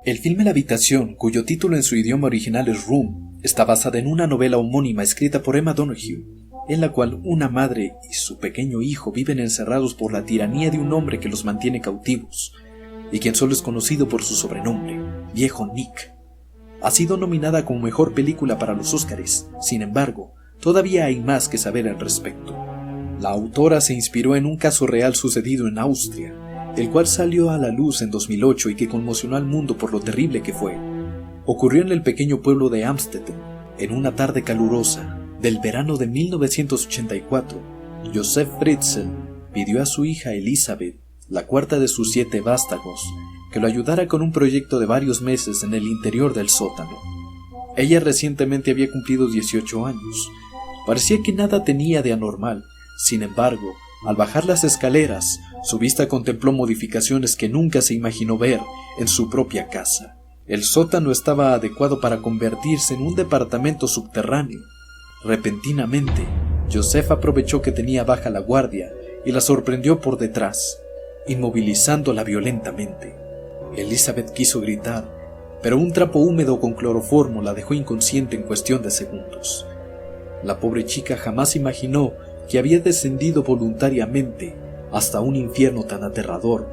El filme La habitación, cuyo título en su idioma original es Room, está basada en una novela homónima escrita por Emma Donoghue, en la cual una madre y su pequeño hijo viven encerrados por la tiranía de un hombre que los mantiene cautivos, y quien solo es conocido por su sobrenombre, Viejo Nick. Ha sido nominada como mejor película para los Óscares. Sin embargo, todavía hay más que saber al respecto. La autora se inspiró en un caso real sucedido en Austria, el cual salió a la luz en 2008 y que conmocionó al mundo por lo terrible que fue. Ocurrió en el pequeño pueblo de Amstetten, en una tarde calurosa del verano de 1984. Josef Fritzl pidió a su hija Elisabeth, la cuarta de sus 7 vástagos, que lo ayudara con un proyecto de varios meses en el interior del sótano. Ella recientemente había cumplido 18 años. Parecía que nada tenía de anormal. Sin embargo, al bajar las escaleras, su vista contempló modificaciones que nunca se imaginó ver en su propia casa. El sótano estaba adecuado para convertirse en un departamento subterráneo. Repentinamente, Josef aprovechó que tenía baja la guardia y la sorprendió por detrás, inmovilizándola violentamente. Elisabeth quiso gritar, pero un trapo húmedo con cloroformo la dejó inconsciente en cuestión de segundos. La pobre chica jamás imaginó que había descendido voluntariamente hasta un infierno tan aterrador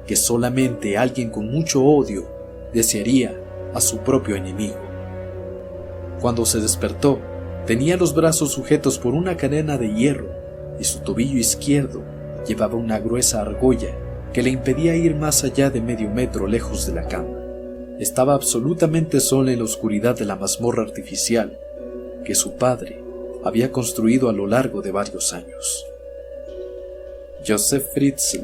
que solamente alguien con mucho odio desearía a su propio enemigo. Cuando se despertó, tenía los brazos sujetos por una cadena de hierro y su tobillo izquierdo llevaba una gruesa argolla que le impedía ir más allá de medio metro lejos de la cama. Estaba absolutamente sola en la oscuridad de la mazmorra artificial que su padre había construido a lo largo de varios años. Josef Fritzl,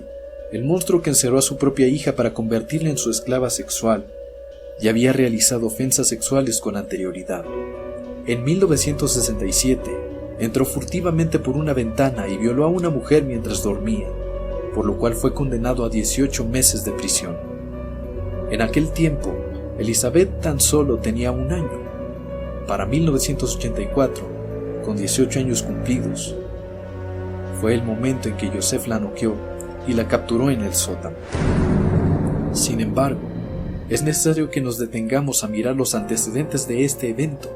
el monstruo que encerró a su propia hija para convertirla en su esclava sexual, ya había realizado ofensas sexuales con anterioridad. En 1967, entró furtivamente por una ventana y violó a una mujer mientras dormía, por lo cual fue condenado a 18 meses de prisión. En aquel tiempo, Elisabeth tan solo tenía 1 año. Para 1984, con 18 años cumplidos, fue el momento en que Josef la noqueó y la capturó en el sótano. Sin embargo, es necesario que nos detengamos a mirar los antecedentes de este evento.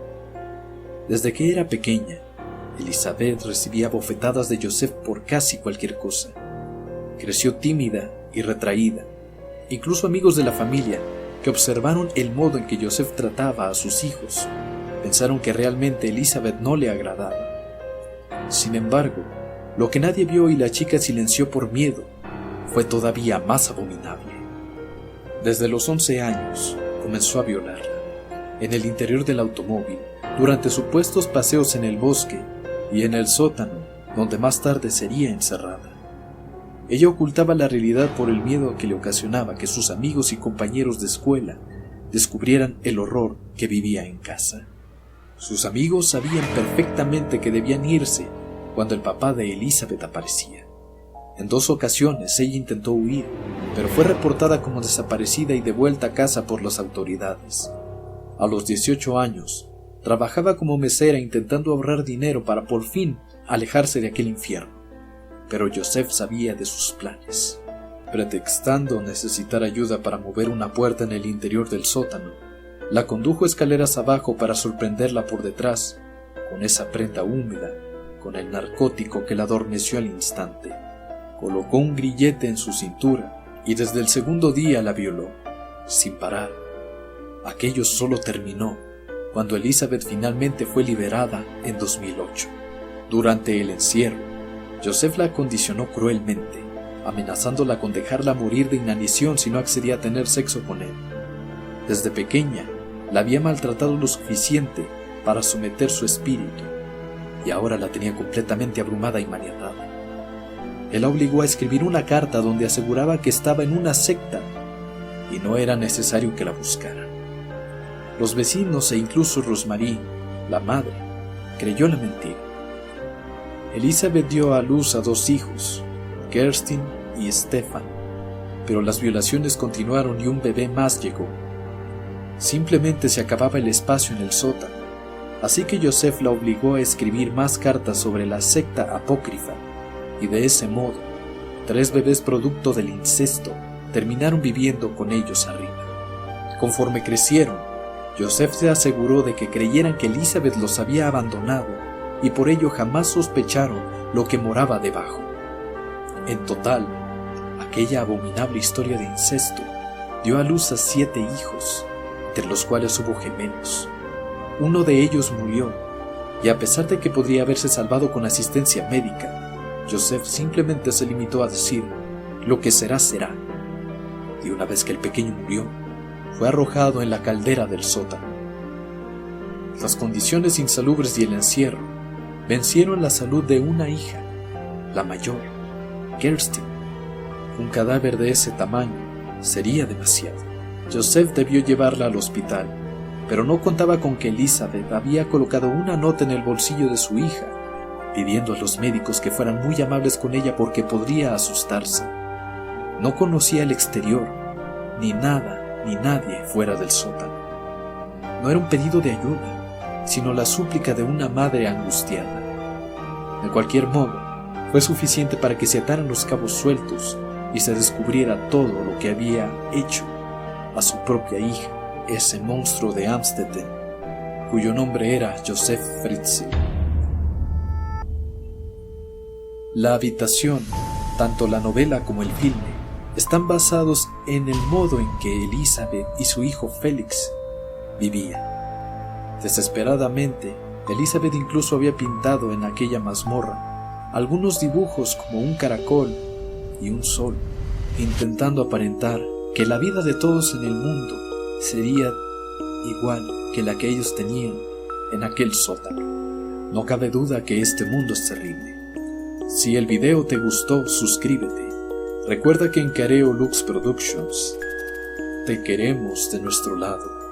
Desde que era pequeña, Elisabeth recibía bofetadas de Josef por casi cualquier cosa. Creció tímida y retraída. Incluso amigos de la familia, que observaron el modo en que Josef trataba a sus hijos, pensaron que realmente Elisabeth no le agradaba. Sin embargo, lo que nadie vio y la chica silenció por miedo fue todavía más abominable. Desde los 11 años comenzó a violarla, en el interior del automóvil, durante supuestos paseos en el bosque y en el sótano, donde más tarde sería encerrada. Ella ocultaba la realidad por el miedo que le ocasionaba que sus amigos y compañeros de escuela descubrieran el horror que vivía en casa. Sus amigos sabían perfectamente que debían irse cuando el papá de Elisabeth aparecía. En 2 ocasiones ella intentó huir, pero fue reportada como desaparecida y devuelta a casa por las autoridades. A los 18 años, trabajaba como mesera intentando ahorrar dinero para por fin alejarse de aquel infierno. Pero Josef sabía de sus planes. Pretextando necesitar ayuda para mover una puerta en el interior del sótano, la condujo escaleras abajo para sorprenderla por detrás, con esa prenda húmeda, con el narcótico que la adormeció al instante. Colocó un grillete en su cintura y desde el segundo día la violó, sin parar. Aquello solo terminó cuando Elisabeth finalmente fue liberada en 2008. Durante el encierro, Josef la condicionó cruelmente, amenazándola con dejarla morir de inanición si no accedía a tener sexo con él. Desde pequeña, la había maltratado lo suficiente para someter su espíritu, y ahora la tenía completamente abrumada y maniatada. Él la obligó a escribir una carta donde aseguraba que estaba en una secta y no era necesario que la buscara. Los vecinos e incluso Rosmarie, la madre, creyó la mentira. Elisabeth dio a luz a 2 hijos, Kerstin y Stefan, pero las violaciones continuaron y un bebé más llegó. Simplemente se acababa el espacio en el sótano, así que Josef la obligó a escribir más cartas sobre la secta apócrifa, y de ese modo 3 bebés producto del incesto terminaron viviendo con ellos arriba. Conforme crecieron, Joseph se aseguró de que creyeran que Elizabeth los había abandonado y por ello jamás sospecharon lo que moraba debajo. En total, aquella abominable historia de incesto dio a luz a 7 hijos, entre los cuales hubo gemelos. Uno de ellos murió, y a pesar de que podría haberse salvado con asistencia médica, Joseph simplemente se limitó a decir: lo que será, será. Y una vez que el pequeño murió, fue arrojado en la caldera del sótano. Las condiciones insalubres y el encierro vencieron la salud de una hija, la mayor, Kerstin. Un cadáver de ese tamaño sería demasiado. Joseph debió llevarla al hospital, pero no contaba con que Elizabeth había colocado una nota en el bolsillo de su hija, pidiendo a los médicos que fueran muy amables con ella porque podría asustarse. No conocía el exterior, ni nada ni nadie fuera del sótano. No era un pedido de ayuda, sino la súplica de una madre angustiada. De cualquier modo, fue suficiente para que se ataran los cabos sueltos y se descubriera todo lo que había hecho a su propia hija, ese monstruo de Amstetten, cuyo nombre era Joseph Fritzl. La habitación, tanto la novela como el filme, están basados en el modo en que Elizabeth y su hijo Félix vivían. Desesperadamente, Elizabeth incluso había pintado en aquella mazmorra algunos dibujos como un caracol y un sol, intentando aparentar que la vida de todos en el mundo sería igual que la que ellos tenían en aquel sótano. No cabe duda que este mundo es terrible. Si el video te gustó, suscríbete. Recuerda que en Careo Lux Productions te queremos de nuestro lado.